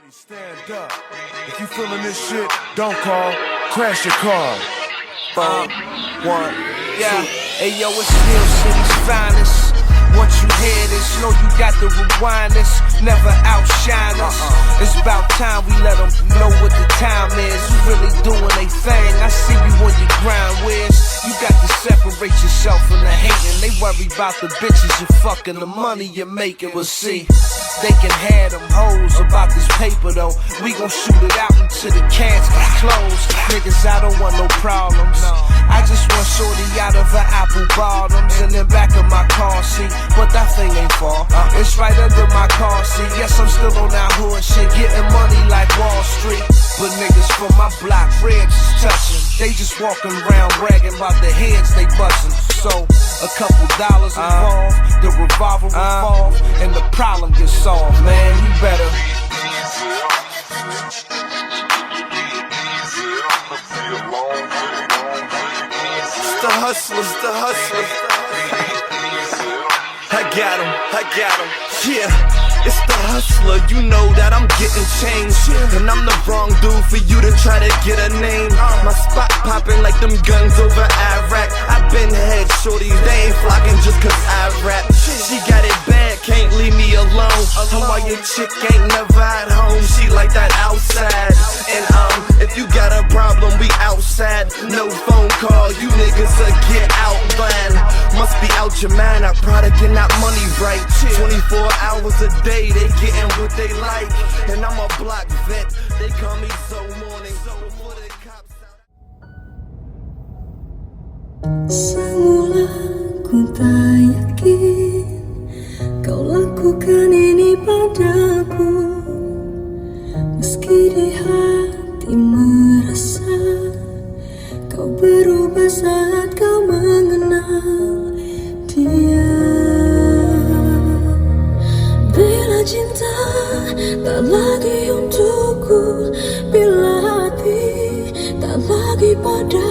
Stand up. If you feeling this shit, don't call. Crash your car. 4, 1, yeah. Hey yo, it's Steel City's finest. Once you hear this, know you got to rewind this. Never outshine us. It's about time we let them know what the time is. You really doing they thing. I see you on your grind, Wiz. You got to separate yourself from the hating. They worry about the bitches you fucking, the money you're making. We'll see. They can have them hoes about this paper though. We gon' shoot it out until the casket's closed. Niggas, I don't want no problems. I just want shorty out of her apple bottoms in the back of my car seat. But that thing ain't far. It's right under my car seat. Yes, I'm still on that hood shit, getting money like Wall Street. But niggas from my block, ribs is touching. They just walking around bragging about the heads they bustin'. So a couple dollars involved, the revolver involved, and the problem gets solved. Man, you better. It's the hustler. I got him, yeah. It's the hustler, you know that I'm getting changed. And I'm the wrong dude for you to try to get a name. My spot popping like them guns over Iraq. I've been head shorties, they ain't flocking just cause I rap. She got it bad, can't leave me alone. Why your chick ain't never at home, she like that outside. And if you got a problem, we outside. No phone call, you niggas get out, man. Must be out your mind, our product and not money right. 24 hours a day, they getting what they like. And I'm a block vet, they call me so morning. So for the cops out. Semula ku tak yakin kau lakukan ini padaku. Meski di hati merasa kau berubah saat kau mengenal dia. Bila cinta tak lagi untukku, bila hati tak lagi pada